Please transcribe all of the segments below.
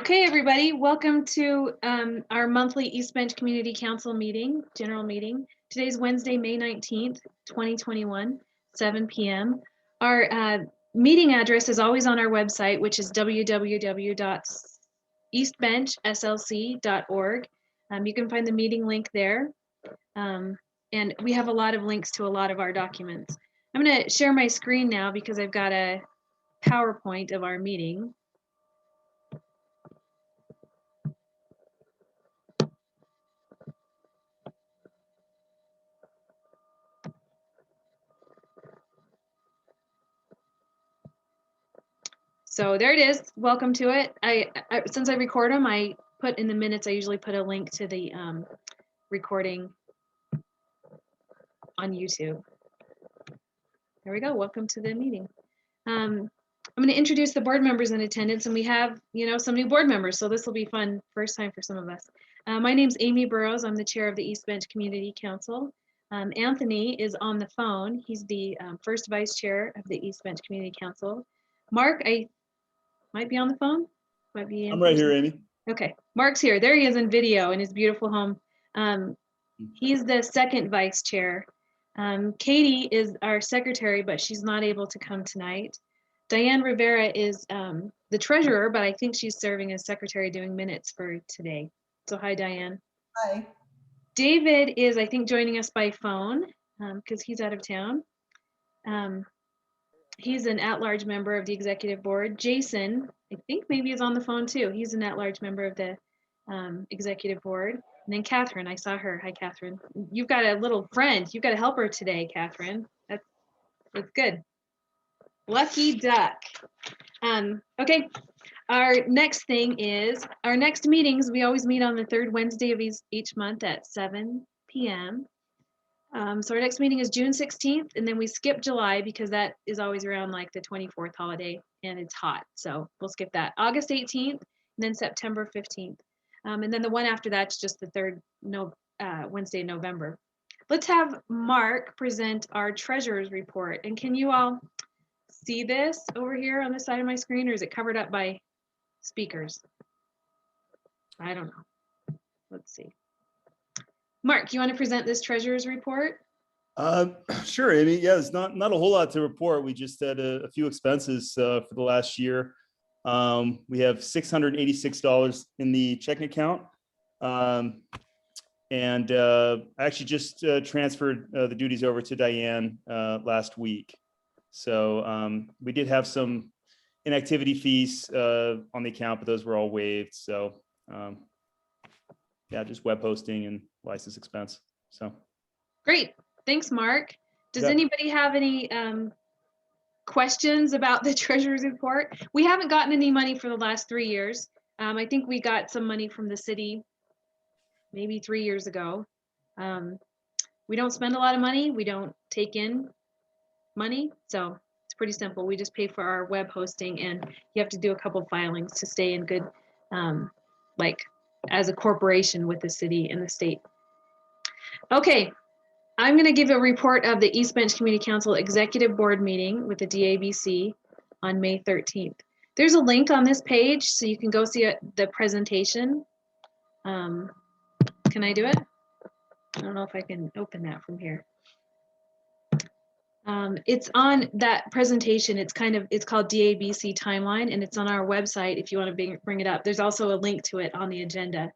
Okay, everybody, welcome to our monthly East Bench Community Council meeting, general meeting. Today's Wednesday, May 19th, 2021, 7 p.m. Our meeting address is always on our website, which is www.eastbenchslc.org. You can find the meeting link there. And we have a lot of links to a lot of our documents. I'm going to share my screen now because I've got a PowerPoint of our meeting. So there it is. Welcome to it. Since I record them, I put in the minutes, I usually put a link to the recording on YouTube. There we go. Welcome to the meeting. I'm going to introduce the board members in attendance, and we have, some new board members. So this will be fun. First time for some of us. My name's Amy Burrows. I'm the chair of the East Bench Community Council. Anthony is on the phone. He's the first vice chair of the East Bench Community Council. Mark, I might be on the phone. Might be. I'm right here, Amy. Okay, Mark's here. There he is in video in his beautiful home. He's the second vice chair. Katie is our secretary, but she's not able to come tonight. Diane Rivera is the treasurer, but I think she's serving as secretary doing minutes for today. So hi, Diane. Hi. David is, I think, joining us by phone because he's out of town. He's an at-large member of the executive board. Jason, I think maybe is on the phone too. He's an at-large member of the executive board. And then Catherine, I saw her. Hi, Catherine. You've got a little friend. You've got a helper today, Catherine. That's good. Lucky duck. Okay, our next thing is, our next meetings, we always meet on the third Wednesday of each month at 7 p.m. So our next meeting is June 16th, and then we skip July because that is always around like the 24th holiday and it's hot. So we'll skip that. August 18th, and then September 15th. And then the one after that's just the third Wednesday in November. Let's have Mark present our treasurer's report. And can you all see this over here on the side of my screen, or is it covered up by speakers? I don't know. Let's see. Mark, you want to present this treasurer's report? Sure, Amy. Yeah, it's not a whole lot to report. We just had a few expenses for the last year. We have $686 in the checking account. And I actually just transferred the duties over to Diane last week. So we did have some inactivity fees on the account, but those were all waived. So yeah, just web hosting and license expense. So great. Thanks, Mark. Does Yeah. anybody have any questions about the treasurer's report? We haven't gotten any money for the last 3 years. I think we got some money from the city maybe 3 years ago. We don't spend a lot of money. We don't take in money. So it's pretty simple. We just pay for our web hosting, and you have to do a couple filings to stay in good, like as a corporation with the city and the state. Okay. I'm going to give a report of the East Bench Community Council Executive Board meeting with the DABC on May 13th. There's a link on this page so you can go see the presentation. Can I do it? I don't know if I can open that from here. It's on that presentation. It's called DABC Timeline, and it's on our website if you want to bring it up. There's also a link to it on the agenda.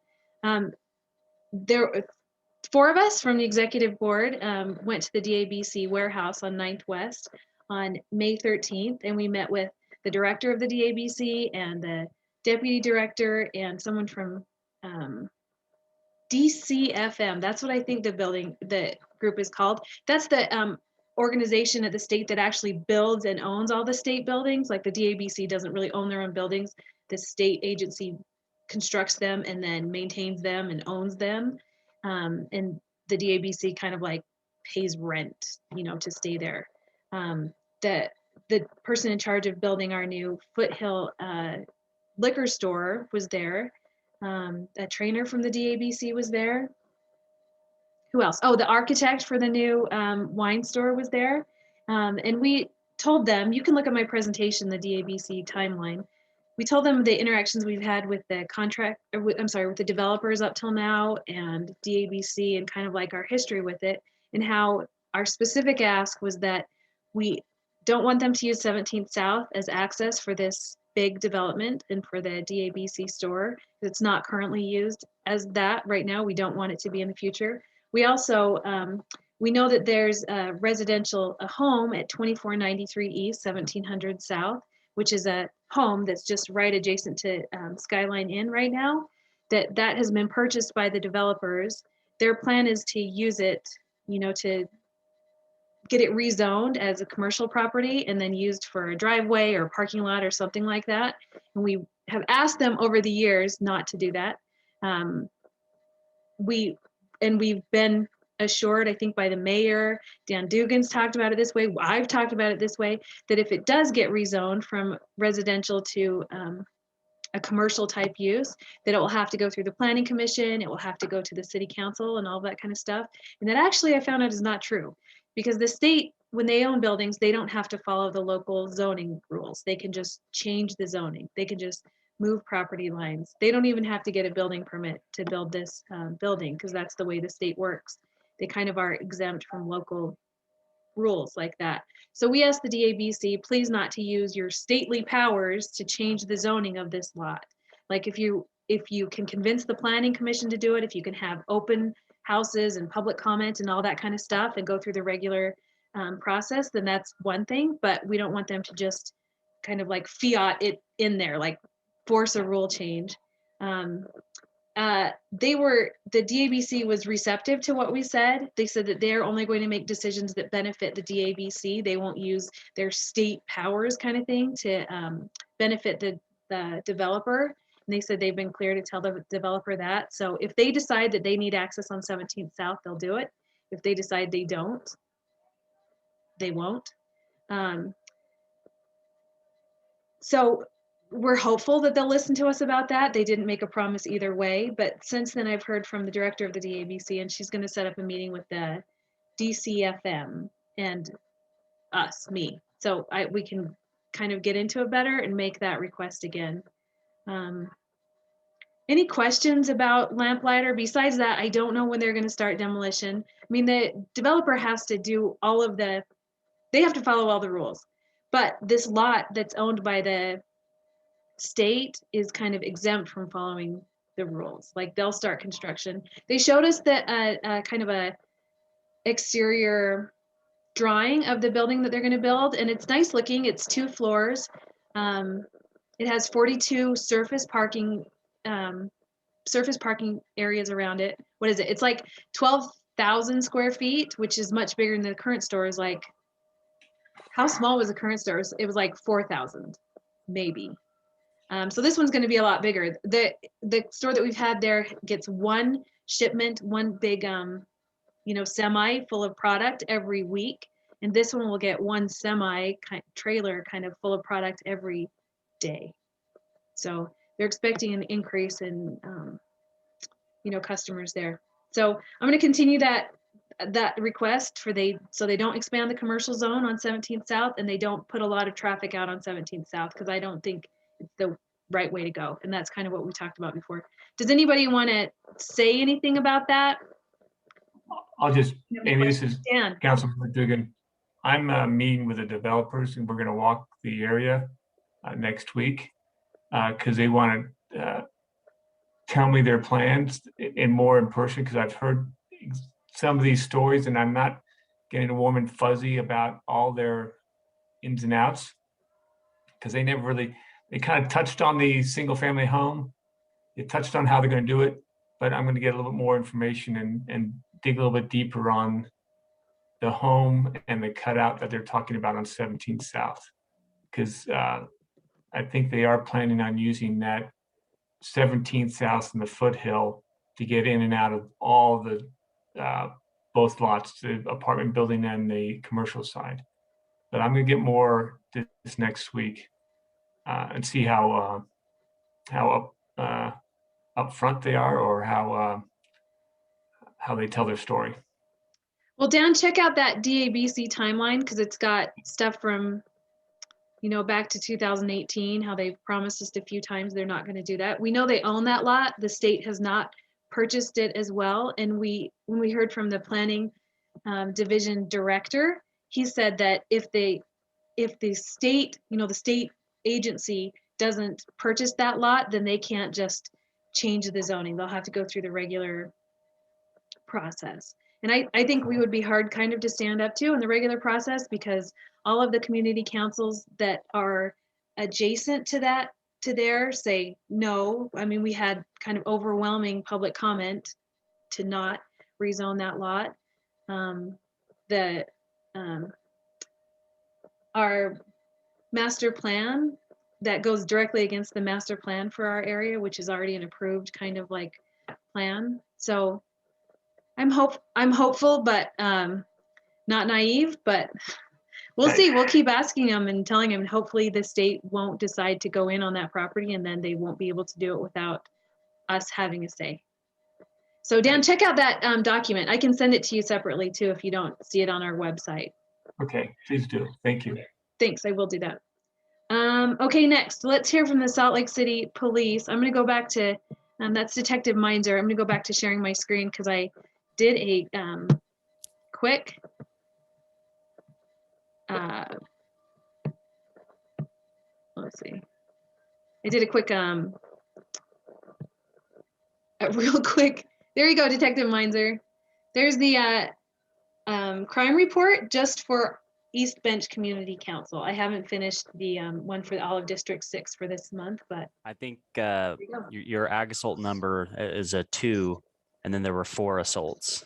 Four of us from the executive board went to the DABC warehouse on 9th West on May 13th, and we met with the director of the DABC and the deputy director and someone from DCFM. That's what I think the group is called. That's the organization at the state that actually builds and owns all the state buildings. Like the DABC doesn't really own their own buildings. The state agency constructs them and then maintains them and owns them. And the DABC kind of like pays rent, to stay there. The person in charge of building our new Foothill liquor store was there. A trainer from the DABC was there. Who else? Oh, the architect for the new wine store was there. And we told them, you can look at my presentation, the DABC timeline. we told them the interactions we've had with the contract, or with, I'm sorry, with the developers up till now and DABC, and kind of like our history with it, and how our specific ask was that we don't want them to use 17th South as access for this big development and for the DABC store. It's not currently used as that right now. We don't want it to be in the future. We also, we know that there's a residential, a home at 2493 East, 1700 South, which is a home that's just right adjacent to Skyline Inn right now, that has been purchased by the developers. Their plan is to use it, you know, to get it rezoned as a commercial property and then used for a driveway or parking lot or something like that. And we have asked them over the years not to do that. We've been assured, I think, by the mayor, Dan Dugan's talked about it this way, I've talked about it this way, that if it does get rezoned from residential to a commercial type use, that it will have to go through the planning commission, it will have to go to the city council and all that kind of stuff. And that actually I found out is not true, because the state, when they own buildings, they don't have to follow the local zoning rules. They can just change the zoning. They can just move property lines. They don't even have to get a building permit to build this building, because that's the way the state works. They kind of are exempt from local rules like that. So we asked the DABC, please not to use your stately powers to change the zoning of this lot. Like if you can convince the planning commission to do it, if you can have open houses and public comment and all that kind of stuff and go through the regular process, then that's one thing. But we don't want them to just kind of like fiat it in there, like force a rule change. The DABC was receptive to what we said. They said that they're only going to make decisions that benefit the DABC. They won't use their state powers kind of thing to benefit the developer. And they said they've been clear to tell the developer that. So if they decide that they need access on 17th South, they'll do it. If they decide they don't, they won't. So we're hopeful that they'll listen to us about that. They didn't make a promise either way, but since then I've heard from the director of the DABC, and she's going to set up a meeting with the DCFM and me. So we can kind of get into it better and make that request again. Any questions about Lamplighter? Besides that, I don't know when they're going to start demolition. I mean, the developer has to do all of they have to follow all the rules, but this lot that's owned by the state is kind of exempt from following the rules. Like they'll start construction. They showed us that kind of a exterior drawing of the building that they're going to build, and it's nice looking. It's 2 floors. It has 42 surface parking areas around it. What is it? It's like 12,000 square feet, which is much bigger than the current store. Is like, how small was the current store? It was like 4,000 maybe. So this one's going to be a lot bigger. The store that we've had there gets one shipment, one big, semi full of product every week. And this one will get one semi trailer kind of full of product every day. So they're expecting an increase in, customers there. So I'm going to continue that request so they don't expand the commercial zone on 17th South, and they don't put a lot of traffic out on 17th South, because I don't think it's the right way to go. And that's kind of what we talked about before. Does anybody want to say anything about that? I'll just, Amy, this is Dan. Councilman Dugan. I'm meeting with the developers, and we're going to walk the area next week because they want to tell me their plans more in person, because I've heard some of these stories and I'm not getting warm and fuzzy about all their ins and outs, because they never really, they kind of touched on the single family home. They touched on how they're going to do it, but I'm going to get a little bit more information and dig a little bit deeper on the home and the cutout that they're talking about on 17th South, because I think they are planning on using that 17th South and the foothill to get in and out of all the both lots, the apartment building and the commercial side. But I'm going to get more this next week and see how upfront they are, or how they tell their story. Well, Dan, check out that DABC timeline, because it's got stuff from back to 2018, how they've promised us a few times they're not going to do that. We know they own that lot. The state has not purchased it as well. And when we heard from the planning division director, he said that if the state, the state agency doesn't purchase that lot, then they can't just change the zoning. They'll have to go through the regular process. And I think we would be hard kind of to stand up to in the regular process, because all of the community councils that are adjacent to there say no. I mean, we had kind of overwhelming public comment to not rezone that lot. Our master plan that goes directly against the master plan for our area, which is already an approved kind of like plan. So I'm hopeful, but not naive, but we'll see. We'll keep asking them and telling them, hopefully the state won't decide to go in on that property, and then they won't be able to do it without us having a say. So Dan, check out that document. I can send it to you separately too if you don't see it on our website. Okay, please do. Thank you. Thanks, I will do that. Okay, next, let's hear from the Salt Lake City Police. I'm gonna go back to, that's Detective Meinzer. I'm gonna go back to sharing my screen because I did a quick, let's see. I did a quick, a real quick, there you go, Detective Meinzer. There's the crime report just for East Bench Community Council. I haven't finished the one for all of District 6 for this month, but I think your ag assault number is a 2, and then there were 4 assaults.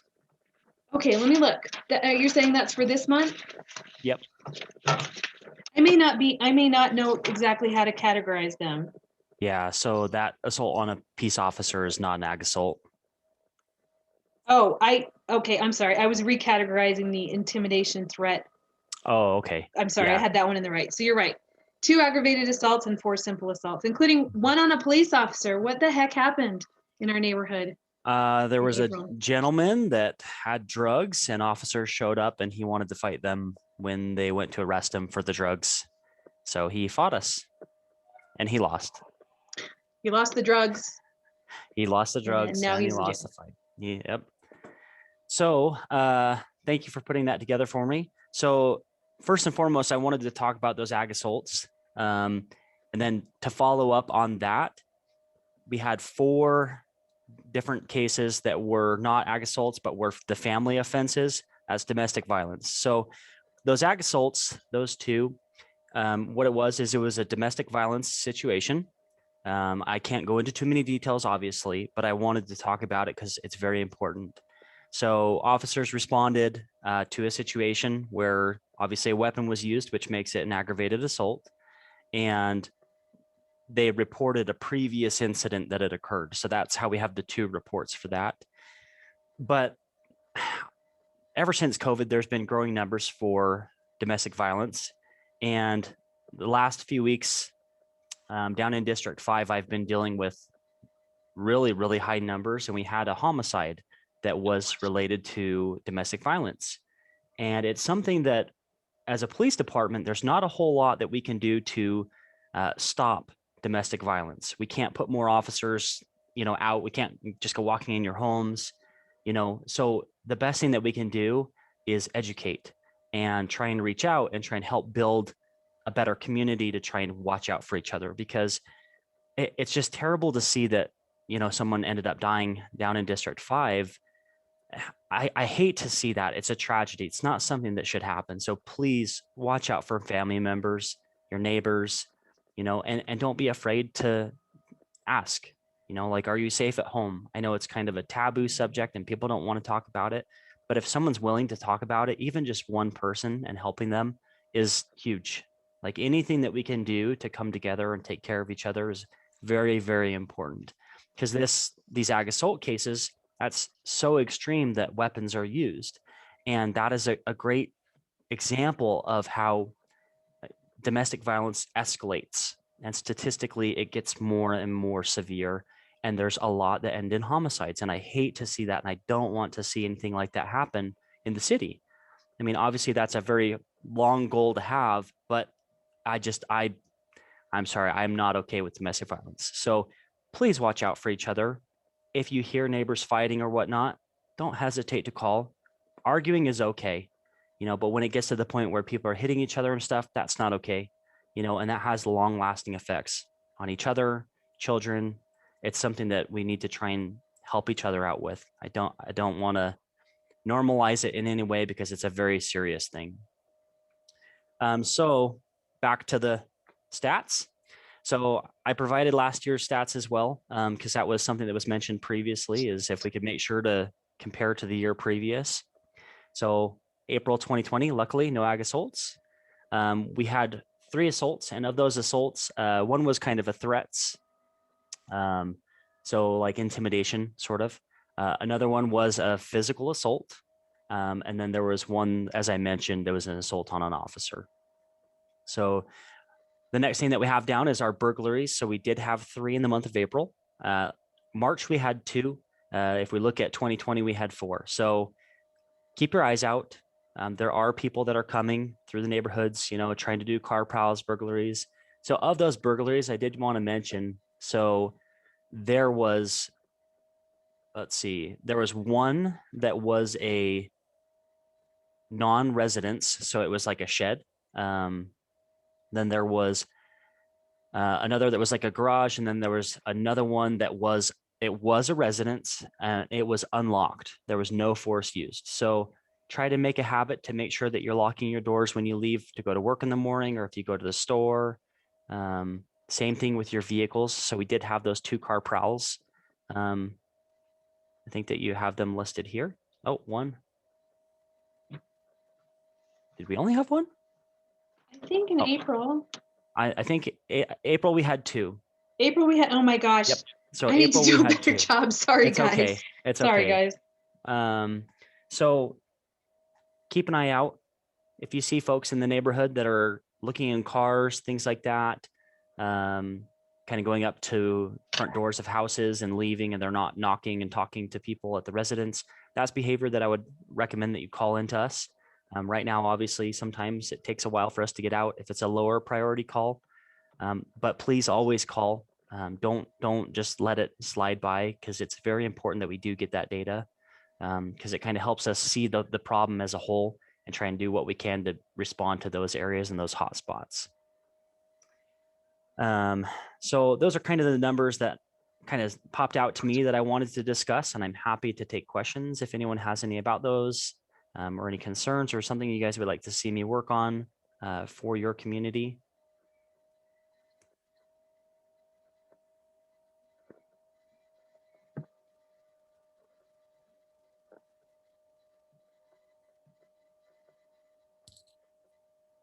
okay, let me look. You're saying that's for this month? Yep. I may not know exactly how to categorize them. Yeah, so that assault on a peace officer is not an ag assault. Oh, okay, I'm sorry. I was recategorizing the intimidation threat. Oh, okay. I'm sorry, Yeah. I had that one in the right. So you're right. 2 aggravated assaults and 4 simple assaults, including one on a police officer. What the heck happened in our neighborhood? There was a April. gentleman that had drugs, and officers showed up and he wanted to fight them when they went to arrest him for the drugs. So he fought us and he lost. You lost the drugs. He lost the drugs now and he he's in lost the jail. fight. Yep. So thank you for putting that together for me. So first and foremost, I wanted to talk about those ag assaults. And then to follow up on that, we had 4 different cases that were not ag assaults, but were the family offenses as domestic violence. So those ag assaults, those 2, what it was a domestic violence situation. I can't go into too many details, obviously, but I wanted to talk about it because it's very important. So officers responded to a situation where obviously a weapon was used, which makes it an aggravated assault. And they reported a previous incident that had occurred. So that's how we have the 2 reports for that. But ever since COVID, there's been growing numbers for domestic violence. And the last few weeks down in District 5, I've been dealing with really, really high numbers. And we had a homicide that was related to domestic violence. And it's something that as a police department, there's not a whole lot that we can do to stop domestic violence. We can't put more officers, out. We can't just go walking in your homes, So the best thing that we can do is educate and try and reach out and try and help build a better community to try and watch out for each other, because it's just terrible to see that, someone ended up dying down in District 5. I hate to see that. It's a tragedy. It's not something that should happen. So please watch out for family members, your neighbors, and don't be afraid to ask, are you safe at home? I know it's kind of a taboo subject and people don't want to talk about it, but if someone's willing to talk about it, even just one person and helping them is huge. Like anything that we can do to come together and take care of each other is very, very important, because these ag assault cases, that's so extreme that weapons are used. And that is a great example of how domestic violence escalates. And statistically, it gets more and more severe. And there's a lot that end in homicides. And I hate to see that. And I don't want to see anything like that happen in the city. I mean, obviously, that's a very long goal to have, but I'm sorry, I'm not okay with domestic violence. So please watch out for each other. If you hear neighbors fighting or whatnot, don't hesitate to call. Arguing is okay, but when it gets to the point where people are hitting each other and stuff, that's not okay, and that has long lasting effects on each other, children. It's something that we need to try and help each other out with. I don't want to normalize it in any way because it's a very serious thing. So back to the stats. So I provided last year's stats as well, because that was something that was mentioned previously, is if we could make sure to compare to the year previous. So April 2020, luckily, no ag assaults. We had 3 assaults, and of those assaults, one was kind of a threats. So like intimidation, sort of. Another one was a physical assault. And then there was one, as I mentioned, there was an assault on an officer. So the next thing that we have down is our burglaries. So we did have 3 in the month of April. March, we had 2. If we look at 2020, we had 4. So keep your eyes out. There are people that are coming through the neighborhoods, trying to do car prowls, burglaries. So of those burglaries, I did want to mention, so there was, there was one that was a non-residence. So it was like a shed. Then there was another that was like a garage. And then there was another one that was a residence and it was unlocked. There was no force used. So try to make a habit to make sure that you're locking your doors when you leave to go to work in the morning, or if you go to the store. Same thing with your vehicles. So we did have those 2 car prowls. I think that you have them listed here. Oh, one. Did we only have one? I think in Oh. April. I think April we had 2. April we had, oh my gosh. Yep. So I need to April do we a had better 2. job. Sorry, It's guys. okay. It's Sorry, okay. guys. So keep an eye out. If you see folks in the neighborhood that are looking in cars, things like that, kind of going up to front doors of houses and leaving, and they're not knocking and talking to people at the residence, that's behavior that I would recommend that you call into us. Right now, obviously, sometimes it takes a while for us to get out if it's a lower priority call, but please always call. Don't just let it slide by, because it's very important that we do get that data, because it kind of helps us see the problem as a whole and try and do what we can to respond to those areas and those hot spots. So those are kind of the numbers that kind of popped out to me that I wanted to discuss, and I'm happy to take questions if anyone has any about those, or any concerns or something you guys would like to see me work on for your community.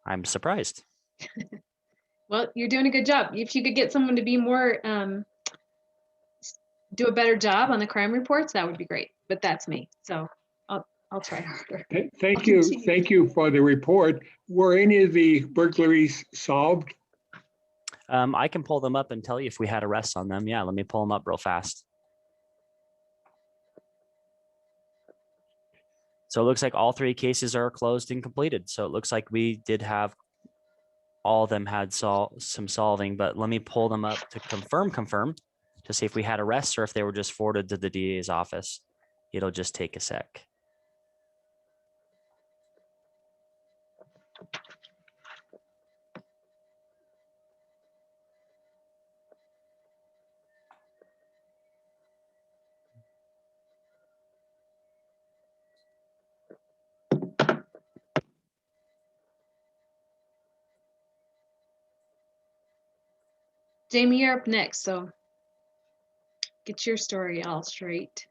I'm surprised. Well, you're doing a good job. If you could get someone to be more, do a better job on the crime reports, that would be great. But that's me. So I'll try harder. Thank you. Thank you for the report. Were any of the burglaries solved? I can pull them up and tell you if we had arrests on them. Yeah, let me pull them up real fast. So it looks like all 3 cases are closed and completed. So it looks like we did have, all of them had some solving, but let me pull them up to confirm to see if we had arrests or if they were just forwarded to the DA's office. It'll just take a sec. Jamie, you're up next. So get your story all straight.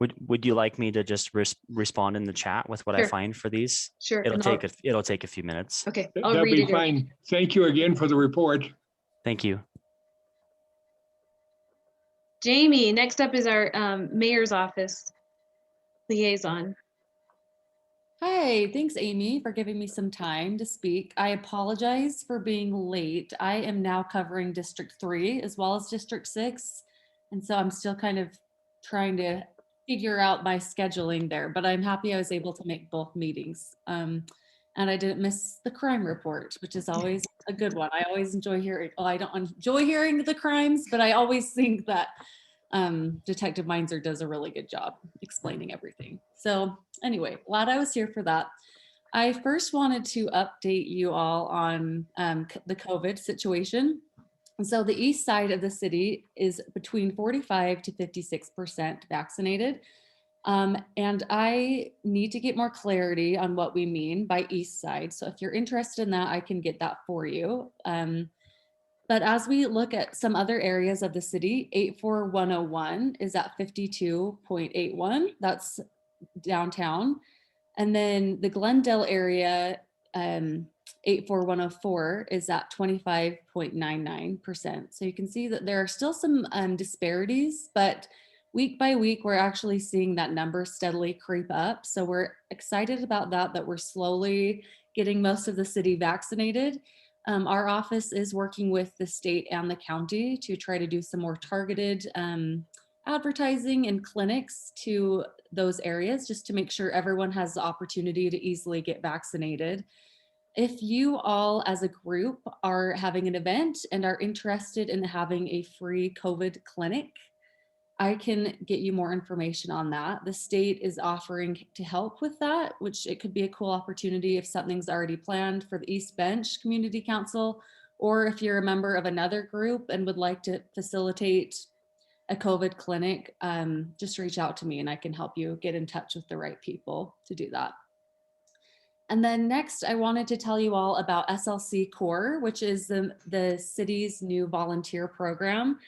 Would you like me to just respond in the chat with what I Sure. find for these? Sure. It'll and take a few minutes. Okay. I'll That'd read be it. fine. Thank you again for the report. Thank you. Jamie, next up is our mayor's office liaison. Hi, thanks Amy for giving me some time to speak. I apologize for being late. I am now covering District 3 as well as District 6. And so I'm still kind of trying to figure out my scheduling there, but I'm happy I was able to make both meetings. And And I didn't miss the crime report, which is always a good one. I always enjoy hearing, well, I don't enjoy hearing the crimes, but I always think that Detective Meinzer does a really good job explaining everything. So anyway, glad I was here for that. I first wanted to update you all on the COVID situation. And so the east side of the city is between 45 to 56% vaccinated. And I need to get more clarity on what we mean by east side. So if you're interested in that, I can get that for you. But as we look at some other areas of the city, 84101 is at 52.81. That's downtown. And then the Glendale area, 84104 is at 25.99%. So you can see that there are still some disparities, but week by week, we're actually seeing that number steadily creep up. So we're excited about that we're slowly getting most of the city vaccinated. Our office is working with the state and the county to try to do some more targeted advertising and clinics to those areas, just to make sure everyone has the opportunity to easily get vaccinated. If you all as a group are having an event and are interested in having a free COVID clinic, I can get you more information on that. The state is offering to help with that, which it could be a cool opportunity if something's already planned for the East Bench Community Council, or if you're a member of another group and would like to facilitate a COVID clinic, just reach out to me and I can help you get in touch with the right people to do that. And then next, I wanted to tell you all about SLC Core, which is the city's new volunteer program.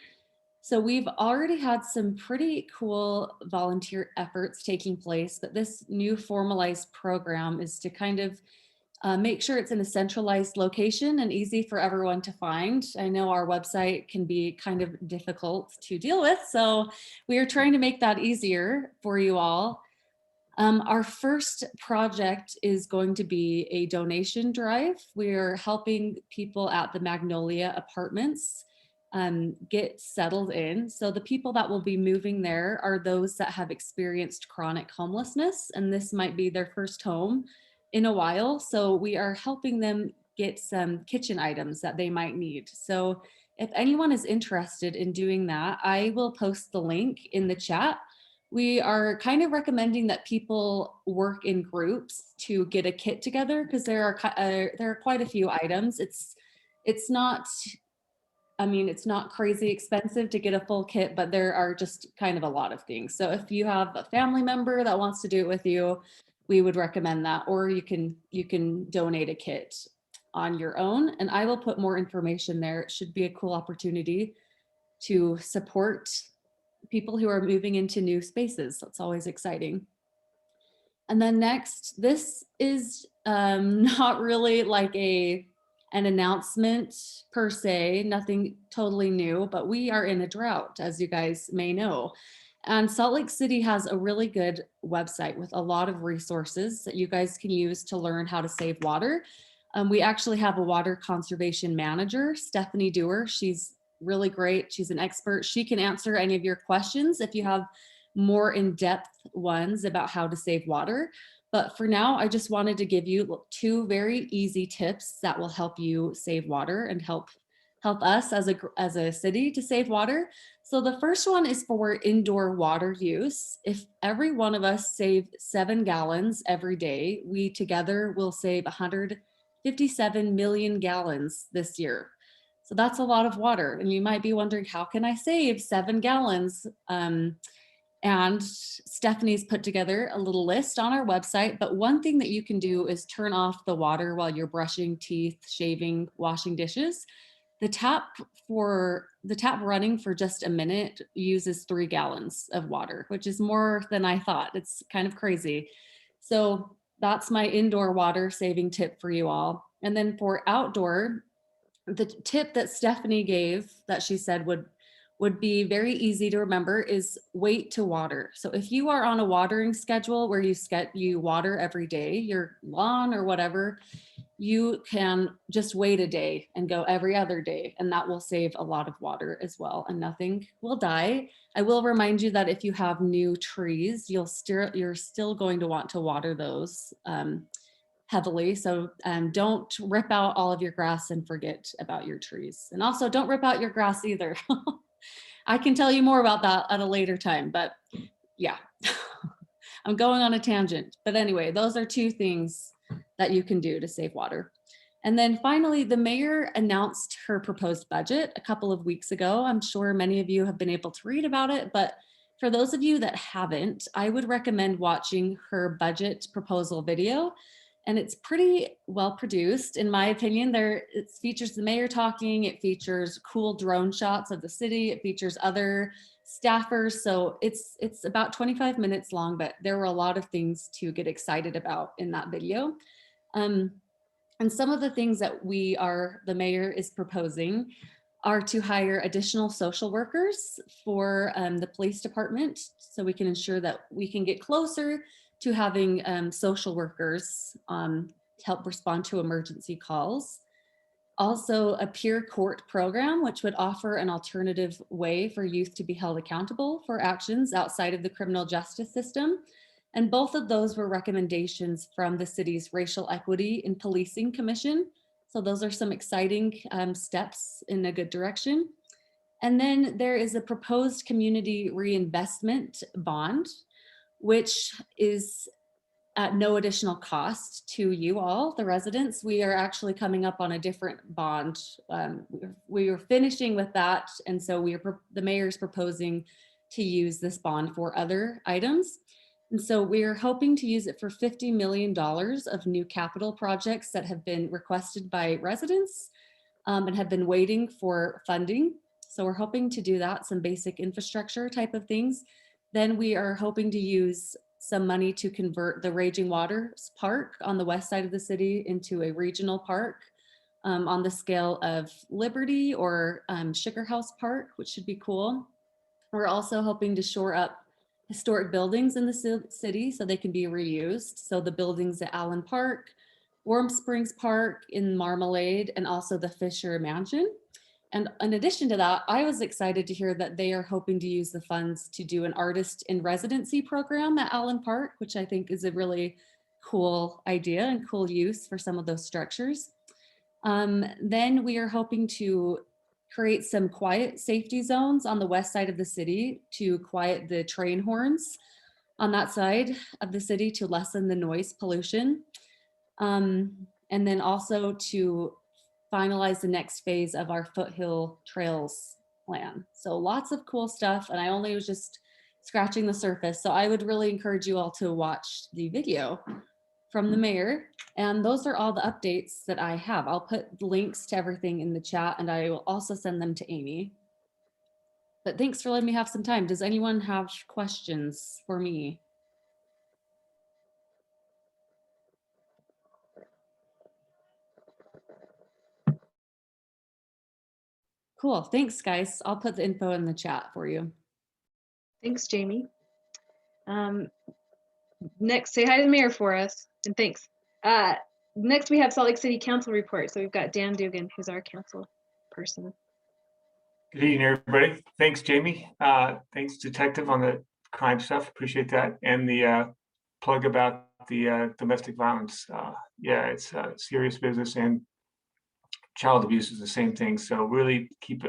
So we've already had some pretty cool volunteer efforts taking place, but this new formalized program is to kind of make sure it's in a centralized location and easy for everyone to find. I know our website can be kind of difficult to deal with, so we are trying to make that easier for you all. Our first project is going to be a donation drive. We're helping people at the Magnolia Apartments get settled in. So the people that will be moving there are those that have experienced chronic homelessness, and this might be their first home in a while. So we are helping them get some kitchen items that they might need. So if anyone is interested in doing that, I will post the link in the chat. We are kind of recommending that people work in groups to get a kit together because there are quite a few items. It's not, I mean, it's not crazy expensive to get a full kit, but there are just kind of a lot of things. So if you have a family member that wants to do it with you, we would recommend that, or you can donate a kit on your own, and I will put more information there. It should be a cool opportunity to support people who are moving into new spaces. That's always exciting. And then next, this is not really like an announcement per se, nothing totally new, but we are in a drought, as you guys may know. And Salt Lake City has a really good website with a lot of resources that you guys can use to learn how to save water. We actually have a water conservation manager, Stephanie Dewar. She's really great. She's an expert. She can answer any of your questions if you have more in-depth ones about how to save water. But for now, I just wanted to give you 2 very easy tips that will help you save water and help us as a city to save water. So the first one is for indoor water use. If every one of us save 7 gallons every day, we together will save 157 million gallons this year. So that's a lot of water. And you might be wondering, how can I save 7 gallons? And Stephanie's put together a little list on our website. But one thing that you can do is turn off the water while you're brushing teeth, shaving, washing dishes. The tap running for just a minute uses 3 gallons of water, which is more than I thought. It's kind of crazy. So that's my indoor water saving tip for you all. And then for outdoor, the tip that Stephanie gave that she said would be very easy to remember is wait to water. So if you are on a watering schedule where you water every day, your lawn or whatever, you can just wait a day and go every other day, and that will save a lot of water as well, and nothing will die. I will remind you that if you have new trees, you're still going to want to water those heavily. So don't rip out all of your grass and forget about your trees. And also don't rip out your grass either. I can tell you more about that at a later time, but yeah, I'm going on a tangent. But anyway, those are two things that you can do to save water. And then finally, the mayor announced her proposed budget a couple of weeks ago. I'm sure many of you have been able to read about it, but for those of you that haven't, I would recommend watching her budget proposal video. And it's pretty well produced, in my opinion. It features the mayor talking, it features cool drone shots of the city, it features other staffers. So it's about 25 minutes long, but there were a lot of things to get excited about in that video. And some of the things that the mayor is proposing are to hire additional social workers for the police department, so we can ensure that we can get closer to having social workers to help respond to emergency calls. Also, a peer court program, which would offer an alternative way for youth to be held accountable for actions outside of the criminal justice system. And both of those were recommendations from the city's Racial Equity in Policing Commission. So those are some exciting steps in a good direction. And then there is a proposed community reinvestment bond, which is at no additional cost to you all, the residents. We are actually coming up on a different bond. We are finishing with that. And so the mayor's proposing to use this bond for other items. And so we are hoping to use it for $50 million of new capital projects that have been requested by residents and have been waiting for funding. So we're hoping to do that, some basic infrastructure type of things. Then we are hoping to use some money to convert the Raging Waters Park on the west side of the city into a regional park on the scale of Liberty or Sugar House Park, which should be cool. We're also hoping to shore up historic buildings in the city so they can be reused. So the buildings at Allen Park, Warm Springs Park, in Marmalade, and also the Fisher Mansion. And in addition to that, I was excited to hear that they are hoping to use the funds to do an artist in residency program at Allen Park, which I think is a really cool idea and cool use for some of those structures. Then we are hoping to create some quiet safety zones on the west side of the city to quiet the train horns on that side of the city to lessen the noise pollution. And then also to finalize the next phase of our Foothill Trails plan. So lots of cool stuff, and I only was just scratching the surface. So I would really encourage you all to watch the video from the mayor. And those are all the updates that I have. I'll put links to everything in the chat, and I will also send them to Amy. But thanks for letting me have some time. Does anyone have questions for me? Cool, thanks guys. I'll put the info in the chat for you. Thanks, Jamie. Next, say hi to the mayor for us, and thanks. Next, we have Salt Lake City Council report. So we've got Dan Dugan, who's our council person. Good evening, everybody. Thanks, Jamie. Thanks, Detective, on the crime stuff. Appreciate that. And the plug about the domestic violence. Yeah, it's serious business, and child abuse is the same thing. So really keep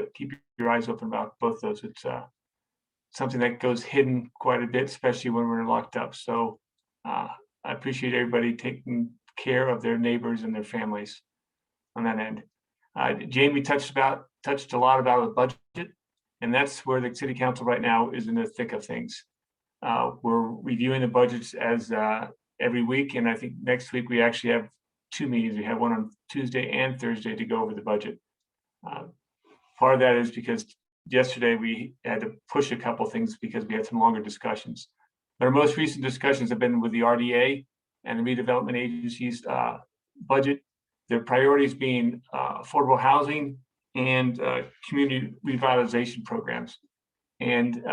your eyes open about both those. It's something that goes hidden quite a bit, especially when we're locked up. So I appreciate everybody taking care of their neighbors and their families on that end. Jamie touched a lot about the budget, and that's where the city council right now is in the thick of things. We're reviewing the budgets as every week, and I think next week we actually have 2 meetings. We have one on Tuesday and Thursday to go over the budget. Part of that is because yesterday we had to push a couple things because we had some longer discussions. But our most recent discussions have been with the RDA and the redevelopment agency's budget. Their priorities being affordable housing and community revitalization programs. And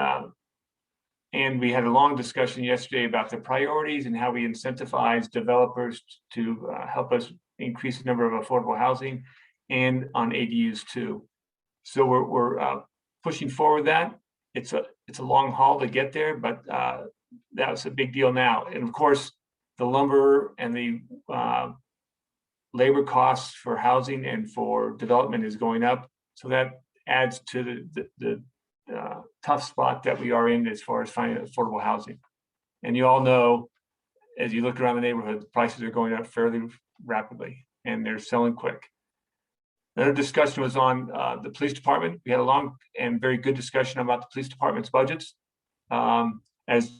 we had a long discussion yesterday about the priorities and how we incentivize developers to help us increase the number of affordable housing and on ADUs too. So we're pushing forward that. It's a long haul to get there, but that's a big deal now. And of course, the lumber and the labor costs for housing and for development is going up. So that adds to the tough spot that we are in as far as finding affordable housing. And you all know, as you look around the neighborhood, prices are going up fairly rapidly and they're selling quick. Another discussion was on the police department. We had a long and very good discussion about the police department's budgets. As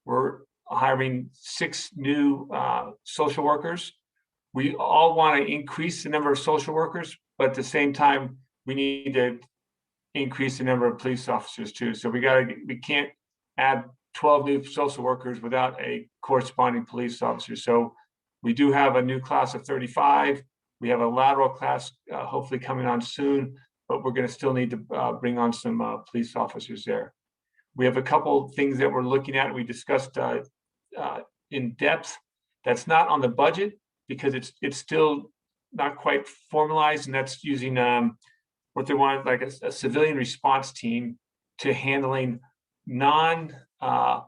we're hiring 6 new social workers. We all want to increase the number of social workers, but at the same time, we need to increase the number of police officers too. So we can't add 12 new social workers without a corresponding police officer. So we do have a new class of 35. We have a lateral class hopefully coming on soon, but we're going to still need to bring on some police officers there. We have a couple things that we're looking at. We discussed in depth. That's not on the budget because it's still not quite formalized, and that's using what they want, like a civilian response team to handling I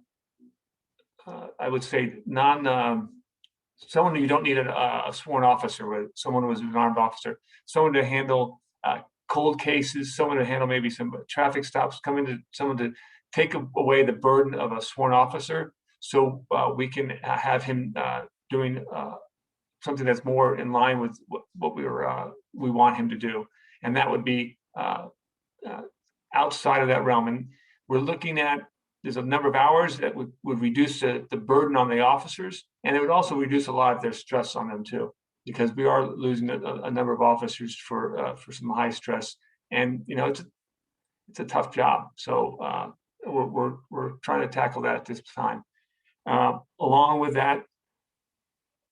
would say someone you don't need a sworn officer with, someone who is an armed officer, someone to handle cold cases, someone to handle maybe some traffic stops, someone to take away the burden of a sworn officer, so we can have him doing something that's more in line with what we want him to do, and that would be outside of that realm. And we're looking at, there's a number of hours that would reduce the burden on the officers, and it would also reduce a lot of their stress on them too, because we are losing a number of officers for some high stress, and it's a tough job. So we're trying to tackle that at this time. Along with that,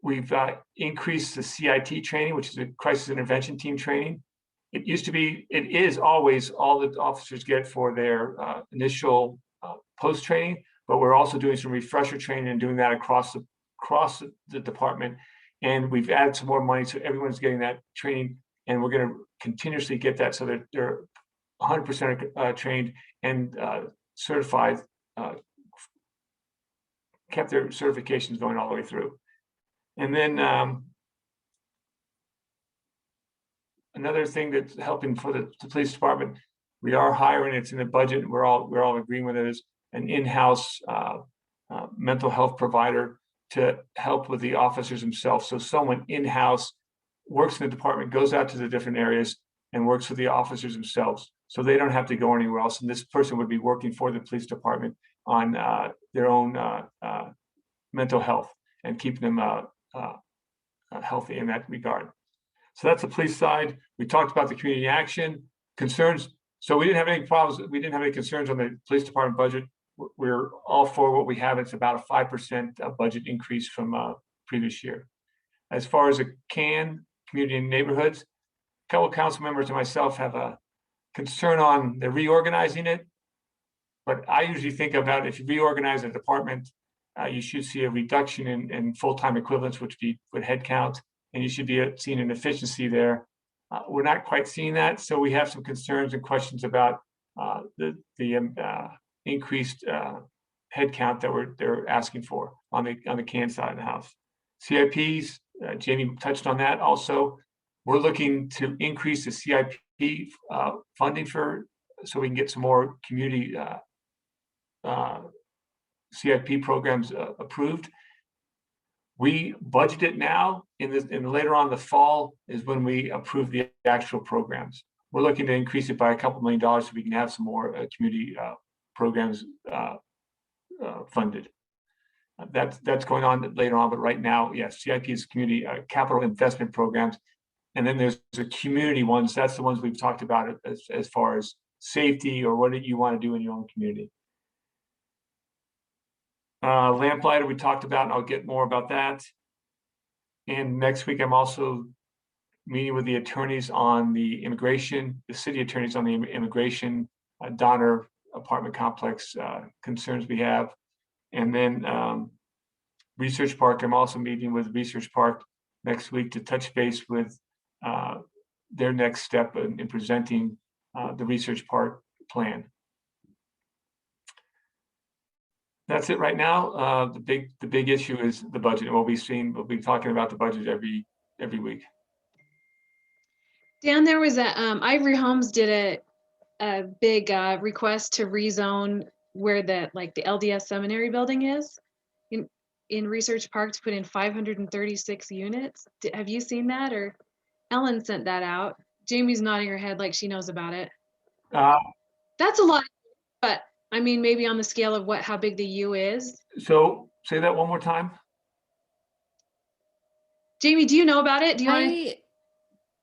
we've increased the CIT training, which is a crisis intervention team training. It is always all the officers get for their initial post training, but we're also doing some refresher training and doing that across the department. And we've added some more money, so everyone's getting that training, and we're going to continuously get that so that they're 100% trained and certified, kept their certifications going all the way through. And then another thing that's helping for the police department, we are hiring, it's in the budget, and we're all agreeing with it, is an in-house mental health provider to help with the officers themselves. So someone in-house works in the department, goes out to the different areas and works with the officers themselves, so they don't have to go anywhere else. And this person would be working for the police department on their own mental health and keeping them healthy in that regard. So that's the police side. We talked about the community action concerns. So we didn't have any problems. We didn't have any concerns on the police department budget. We're all for what we have. It's about a 5% budget increase from previous year. As far as a community and neighborhoods, a couple of council members and myself have a concern on the reorganizing it. But I usually think about, if you reorganize a department, you should see a reduction in full-time equivalents, which would head count, and you should be seeing an efficiency there. We're not quite seeing that, so we have some concerns and questions about the increased head count that they're asking for on the CAN side of the house. CIPs, Jamie touched on that also. We're looking to increase the CIP funding so we can get some more community CIP programs approved. We budget it now, and later on in the fall is when we approve the actual programs. We're looking to increase it by a couple $1 million so we can have some more community programs funded. That's going on later on, but right now, yes, CIP is community capital investment programs. And then there's the community ones. That's the ones we've talked about as far as safety or what you want to do in your own community. Lamplighter we talked about, and I'll get more about that. And next week, I'm also meeting with the attorneys on the city attorneys on the immigration Donner apartment complex concerns we have. And then Research Park, I'm also meeting with Research Park next week to touch base with their next step in presenting the Research Park plan. That's it right now. The big issue is the budget, and we'll be talking about the budget every week. Dan, there was Ivory Homes did a big request to rezone where the LDS seminary building is in Research Park to put in 536 units. Have you seen that? Or Ellen sent that out. Jamie's nodding her head like she knows about it. That's a lot, but I mean, maybe on the scale of how big the U is. So say that one more time. Jamie, do you know about it? Do you want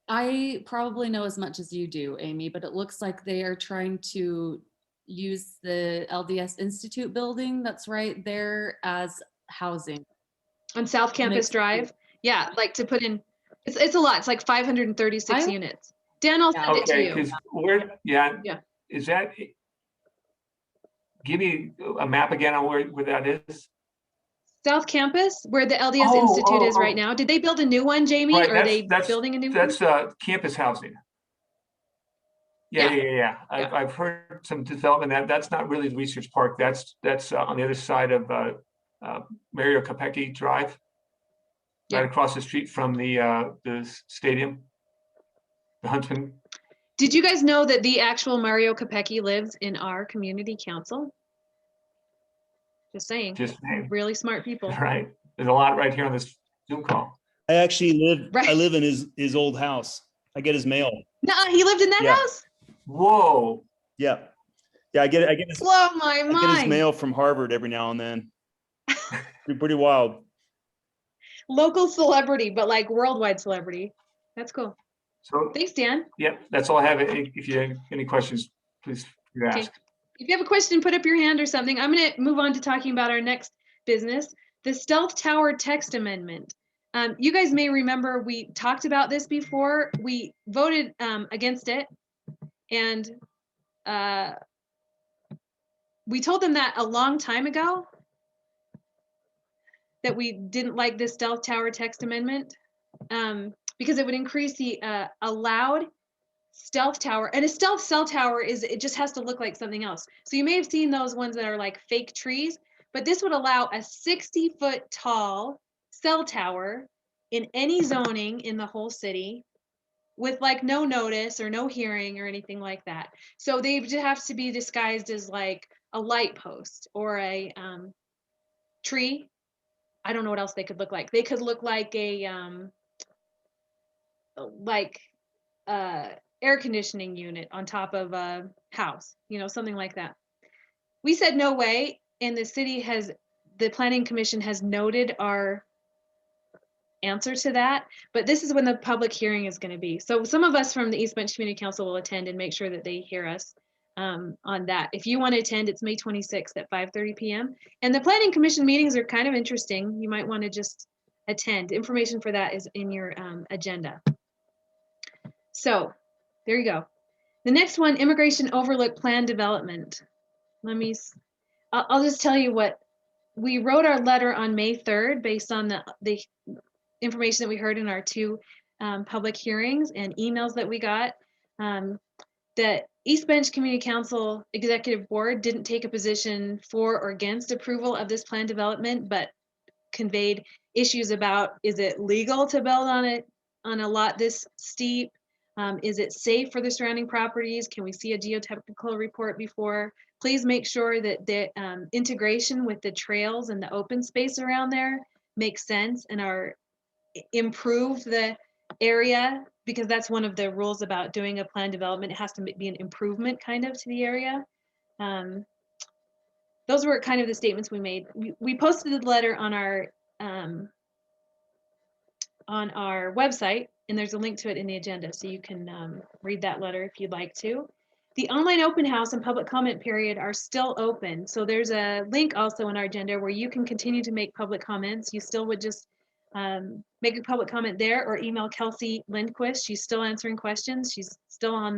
I probably know as much as you do, Amy, but it looks like they are trying to use the LDS Institute building that's right there as housing. on South Campus Makes- Drive? Yeah, like to put in, it's a lot. It's like 536 I- units. Dan, I'll send it to Okay, you. because yeah. Is that, give me a map again on where that is? South Campus, where the LDS Oh, Institute is oh, right oh. now. Did they build a new one, Jamie? Right, Or are they building a new one? That's campus housing. Yeah. I've heard some development that's not really the research park. That's on the other side of Mario Capecchi Drive, Yeah. right across the street from the stadium, the Huntsman. Did you guys know that the actual Mario Capecchi lives in our community council? Just saying, Just saying, really smart people. right? There's a lot right here on this Zoom call. I actually live, Right. I live in his old house. I get his mail. Nuh-uh, he lived in that Yeah. house? Whoa. Yeah. I get his, Blow my I get his mind. mail from Harvard every now and then. Pretty wild. Local celebrity, but like worldwide celebrity. That's cool. So, Thanks, Dan. yeah, that's all I have. If you have any questions, please Okay. ask. If you have a question, put up your hand or something. I'm going to move on to talking about our next business, the Stealth Tower text amendment. You guys may remember we talked about this before. We voted against it, and we told them that a long time ago that we didn't like this Stealth Tower text amendment because it would increase the allowed stealth tower. And a stealth cell tower it just has to look like something else. So you may have seen those ones that are like fake trees, but this would allow a 60-foot tall cell tower in any zoning in the whole city with like no notice or no hearing or anything like that. So they just have to be disguised as like a light post or a tree. I don't know what else they could look like. They could look like a air conditioning unit on top of a house, something like that. We said no way, and the planning commission has noted our answer to that, but this is when the public hearing is going to be. So some of us from the East Bench Community Council will attend and make sure that they hear us on that. If you want to attend, it's May 26th at 5:30 p.m. And the planning commission meetings are kind of interesting. You might want to just attend. Information for that is in your agenda. So there you go. The next one, immigration overlook plan development. I'll just tell you what, we wrote our letter on May 3rd based on the information that we heard in our two public hearings and emails that we got. The East Bench Community Council Executive Board didn't take a position for or against approval of this plan development, but conveyed issues about, is it legal to build on a lot this steep? Is it safe for the surrounding properties? Can we see a geotechnical report before? Please make sure that the integration with the trails and the open space around there makes sense and improve the area, because that's one of the rules about doing a plan development. It has to be an improvement kind of to the area. Those were kind of the statements we made. We posted the letter on our website, and there's a link to it in the agenda, so you can read that letter if you'd like to. The online open house and public comment period are still open. So there's a link also in our agenda where you can continue to make public comments. You still would just make a public comment there or email Kelsey Lindquist. She's still answering questions. She's still on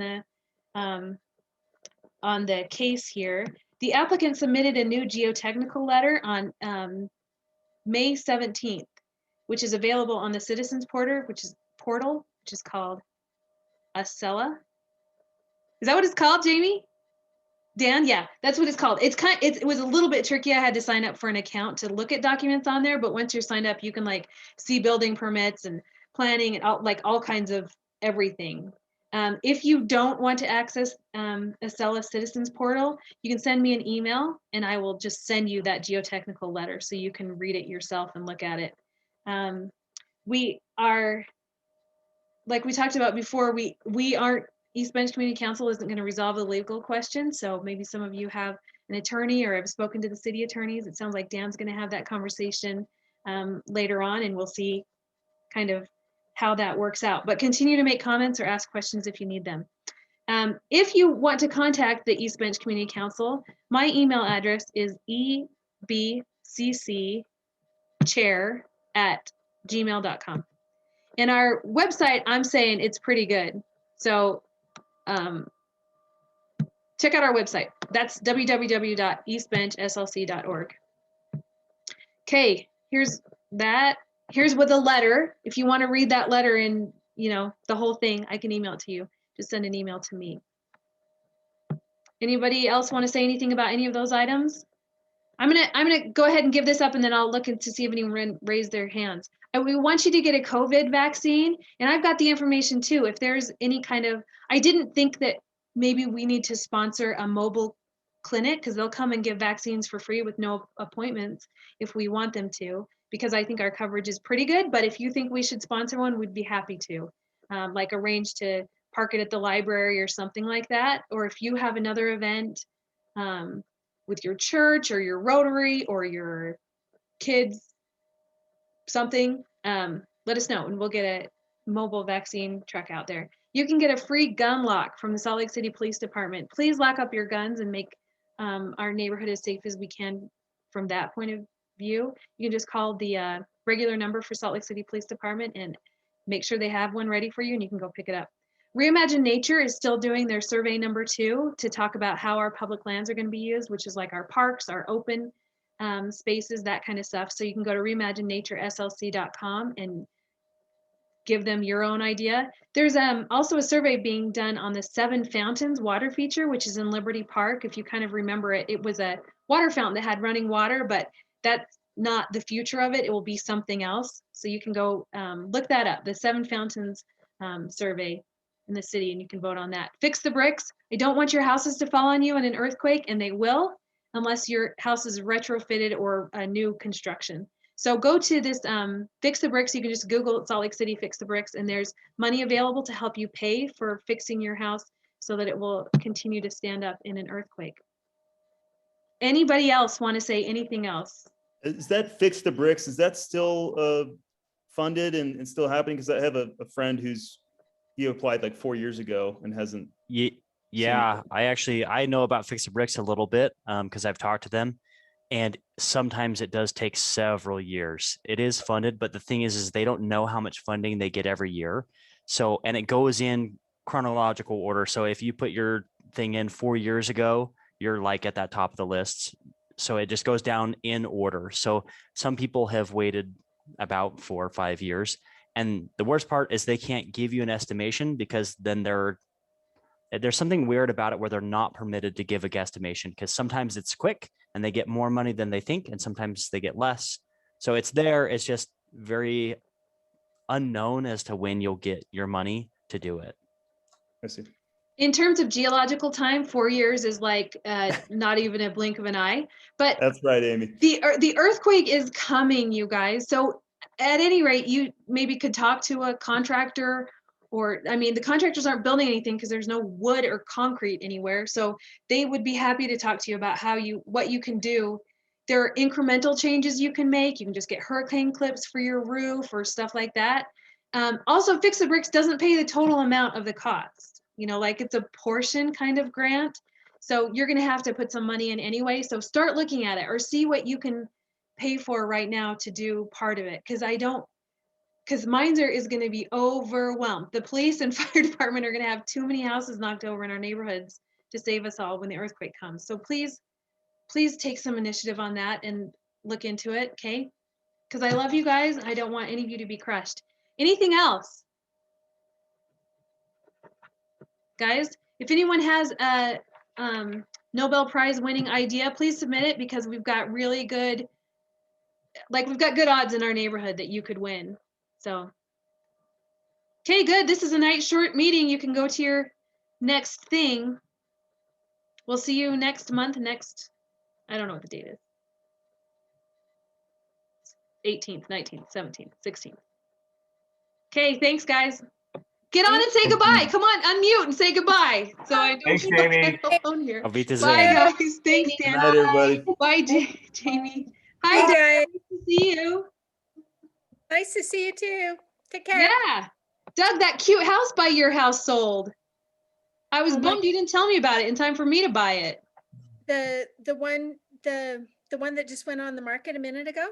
the case here. The applicant submitted a new geotechnical letter on May 17th, which is available on the Citizens Portal, which is called Acela. Is that what it's called, Jamie? Dan, yeah, that's what it's called. It was a little bit tricky. I had to sign up for an account to look at documents on there, but once you're signed up, you can like see building permits and planning and all kinds of everything. If you don't want to access Acela Citizens Portal, you can send me an email and I will just send you that geotechnical letter so you can read it yourself and look at it. We are, like we talked about before, we aren't, East Bench Community Council isn't going to resolve the legal question. So maybe some of you have an attorney or have spoken to the city attorneys. It sounds like Dan's going to have that conversation later on, and we'll see kind of how that works out. But continue to make comments or ask questions if you need them. If you want to contact the East Bench Community Council, my email address is ebccchair@gmail.com. And our website, I'm saying it's pretty good. So check out our website. That's www.eastbenchslc.org. Okay, here's that. Here's with a letter. If you want to read that letter in, the whole thing, I can email it to you. Just send an email to me. Anybody else want to say anything about any of those items? I'm gonna go ahead and give this up, and then I'll look to see if anyone raised their hands. We want you to get a COVID vaccine, and I've got the information too. If there's any kind of, I didn't think that maybe we need to sponsor a mobile clinic because they'll come and give vaccines for free with no appointments if we want them to, because I think our coverage is pretty good. But if you think we should sponsor one, we'd be happy to, like arrange to park it at the library or something like that. Or if you have another event with your church or your Rotary or your kids, something, let us know and we'll get a mobile vaccine truck out there. You can get a free gun lock from the Salt Lake City Police Department. Please lock up your guns and make our neighborhood as safe as we can from that point of view. You can just call the regular number for Salt Lake City Police Department and make sure they have one ready for you and you can go pick it up. Reimagine Nature is still doing their survey number 2 to talk about how our public lands are going to be used, which is like our parks, our open spaces, that kind of stuff. So you can go to reimaginenatureslc.com and give them your own idea. There's also a survey being done on the Seven Fountains water feature, which is in Liberty Park. If you kind of remember it, it was a water fountain that had running water, but that's not the future of it. It will be something else. So you can go look that up, the Seven Fountains survey in the city, and you can vote on that. Fix the bricks. I don't want your houses to fall on you in an earthquake, and they will, unless your house is retrofitted or a new construction. So go to this Fix the Bricks. You can just Google Salt Lake City Fix the Bricks, and there's money available to help you pay for fixing your house so that it will continue to stand up in an earthquake. Anybody else want to say anything else? Is that Fix the Bricks? Is that still funded and still happening? Because I have a friend he applied like 4 years ago and hasn't. Yeah, I know about Fix the Bricks a little bit because I've talked to them, and sometimes it does take several years. It is funded, but the thing is they don't know how much funding they get every year. So, and it goes in chronological order. So if you put your thing in 4 years ago, you're like at that top of the list. So it just goes down in order. So some people have waited about 4 or 5 years. And the worst part is they can't give you an estimation because then there's something weird about it where they're not permitted to give a guesstimation because sometimes it's quick and they get more money than they think and sometimes they get less. So it's there. It's just very unknown as to when you'll get your money to do it. I see. In terms of geological time, 4 years is like not even a blink of an eye. But that's right, Amy. The earthquake is coming, you guys. So at any rate, you maybe could talk to a contractor, or I mean, the contractors aren't building anything because there's no wood or concrete anywhere. So they would be happy to talk to you about what you can do. There are incremental changes you can make. You can just get hurricane clips for your roof or stuff like that. Also, Fix the Bricks doesn't pay the total amount of the cost. Like it's a portion kind of grant. So you're going to have to put some money in anyway. So start looking at it or see what you can pay for right now to do part of it. Because Meinzer is going to be overwhelmed. The police and fire department are going to have too many houses knocked over in our neighborhoods to save us all when the earthquake comes. So please take some initiative on that and look into it, okay? Because I love you guys. I don't want any of you to be crushed. Anything else? Guys, if anyone has Nobel Prize winning idea, please submit it because we've got really good, we've got good odds in our neighborhood that you could win. So, okay, good. This is a nice short meeting. You can go to your next thing. We'll see you next month. I don't know what the date is. 18th, 19th, 17th, 16th. Okay, thanks, guys. Get on and say goodbye. Come on, unmute and say goodbye. So I don't Thanks, keep Jamie. my phone here. Auf Wiedersehen. Bye, guys. Thanks, Good Dan. night, everybody. Bye, Jamie. Hi, Hi, Dan. Diane. Nice to see you. Nice to see you too. Take care. Yeah. Doug, that cute house by your house sold. I was Oh my- bummed you didn't tell me about it in time for me to buy it. The one that just went on the market a minute ago.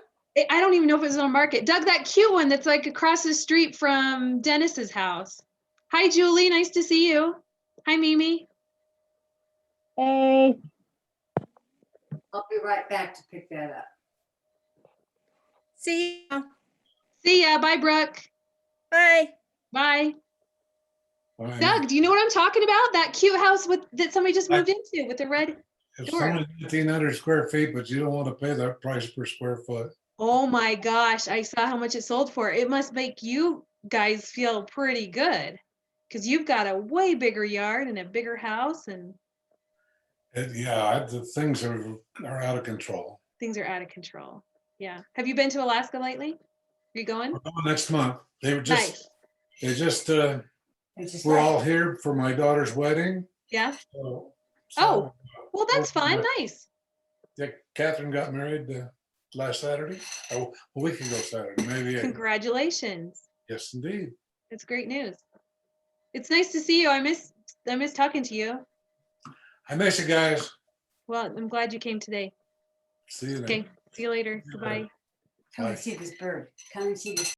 I don't even know if it was on market. Doug, that cute one that's like across the street from Dennis's house. Hi, Julie. Nice to see you. Hi, Mimi. Hey. I'll be right back to pick that up. See you. See ya. Bye, Brooke. Bye. Bye. Doug, do you know what I'm talking about? That cute house that somebody just moved into with the red It's door. only 1,500 square feet, but you don't want to pay that price per square foot. Oh my gosh, I saw how much it sold for. It must make you guys feel pretty good because you've got a way bigger yard and a bigger house and Yeah, the things are out of control. things are out of control. Yeah. Have you been to Alaska lately? Are you going? We're going next month. They were Nice. we're all here for my daughter's wedding. Yeah. So, Oh, well, that's fun. yeah. Nice. Yeah, Catherine got married last Saturday. Oh, a week ago Saturday, maybe. Congratulations. Yes, indeed. It's great news. It's nice to see you. I miss talking to you. I miss you guys. Well, I'm glad you came today. See you then. Okay. See you later. Yeah. Goodbye. Come Bye. and see this bird. Come and see this